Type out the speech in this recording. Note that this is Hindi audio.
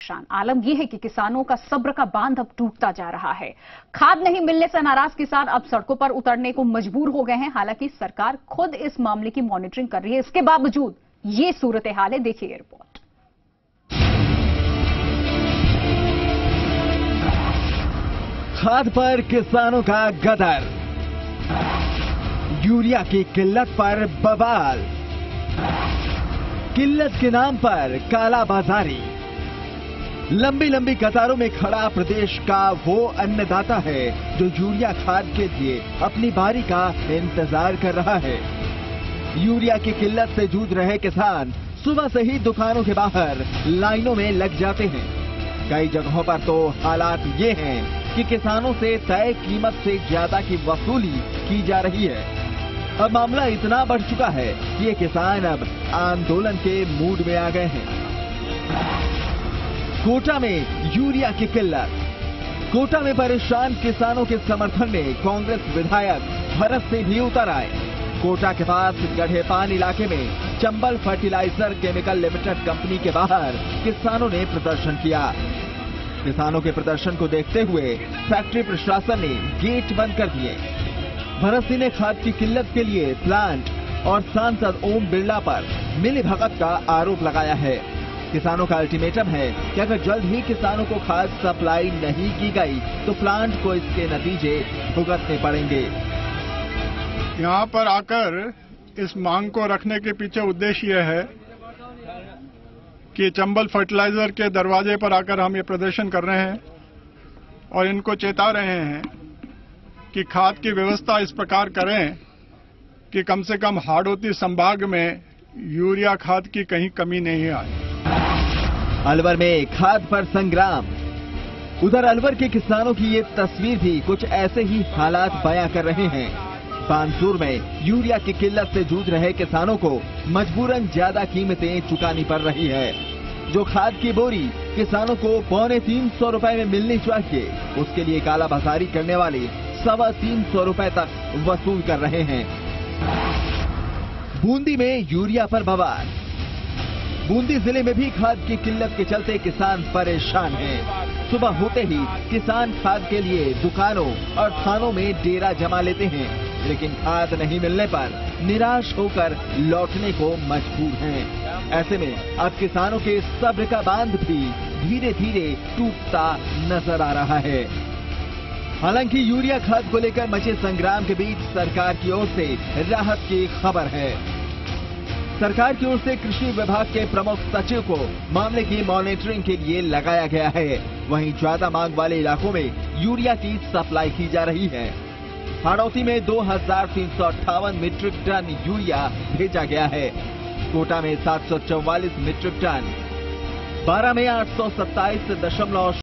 परेशान। आलम यह है कि किसानों का सब्र का बांध अब टूटता जा रहा है। खाद नहीं मिलने से नाराज किसान अब सड़कों पर उतरने को मजबूर हो गए हैं। हालांकि सरकार खुद इस मामले की मॉनिटरिंग कर रही है, इसके बावजूद ये सूरत हाल है। देखिए रिपोर्ट। खाद पर किसानों का गदर, यूरिया की किल्लत पर बवाल, किल्लत के नाम पर कालाबाजारी। लंबी लंबी कतारों में खड़ा प्रदेश का वो अन्नदाता है जो यूरिया खाद के लिए अपनी बारी का इंतजार कर रहा है। यूरिया की किल्लत से जूझ रहे किसान सुबह से ही दुकानों के बाहर लाइनों में लग जाते हैं। कई जगहों पर तो हालात ये हैं कि किसानों से तय कीमत से ज्यादा की वसूली की जा रही है। अब मामला इतना बढ़ चुका है कि ये किसान अब आंदोलन के मूड में आ गए हैं। कोटा में यूरिया की किल्लत। कोटा में परेशान किसानों के समर्थन में कांग्रेस विधायक भरत सिंह भी उतर आए। कोटा के पास गढ़ेपान इलाके में Chambal fertiliser chemical limited company के बाहर किसानों ने प्रदर्शन किया। किसानों के प्रदर्शन को देखते हुए फैक्ट्री प्रशासन ने गेट बंद कर दिए। भरत सिंह ने खाद की किल्लत के लिए प्लांट और सांसद ओम बिरला पर मिलीभगत का आरोप लगाया है। किसानों का अल्टीमेटम है कि अगर जल्द ही किसानों को खाद सप्लाई नहीं की गई तो प्लांट को इसके नतीजे भुगतने पड़ेंगे। यहाँ पर आकर इस मांग को रखने के पीछे उद्देश्य यह है कि चंबल फर्टिलाइजर के दरवाजे पर आकर हम ये प्रदर्शन कर रहे हैं और इनको चेता रहे हैं कि खाद की व्यवस्था इस प्रकार करें कि कम से कम हाड़ौती संभाग में यूरिया खाद की कहीं कमी नहीं आए। अलवर में खाद पर संग्राम। उधर अलवर के किसानों की ये तस्वीर भी कुछ ऐसे ही हालात बयां कर रहे हैं। बानसूर में यूरिया की किल्लत से जूझ रहे किसानों को मजबूरन ज्यादा कीमतें चुकानी पड़ रही है। जो खाद की बोरी किसानों को 350 रुपए में मिलनी चाहिए, उसके लिए कालाबाजारी करने वाले 325 रुपए तक वसूल कर रहे हैं। बूंदी में यूरिया पर बवाल। बूंदी जिले में भी खाद की किल्लत के चलते किसान परेशान हैं। सुबह होते ही किसान खाद के लिए दुकानों और थानों में डेरा जमा लेते हैं, लेकिन खाद नहीं मिलने पर निराश होकर लौटने को मजबूर हैं। ऐसे में अब किसानों के सब्र का बांध भी धीरे धीरे टूटता नजर आ रहा है। हालांकि यूरिया खाद को लेकर मचे संग्राम के बीच सरकार की ओर से राहत की खबर है। सरकार की ओर से कृषि विभाग के प्रमुख सचिव को मामले की मॉनिटरिंग के लिए लगाया गया है। वहीं ज्यादा मांग वाले इलाकों में यूरिया की सप्लाई की जा रही है। हाड़ौती में 2358 मीट्रिक टन यूरिया भेजा गया है। कोटा में 744 मीट्रिक टन, 12 में 827.0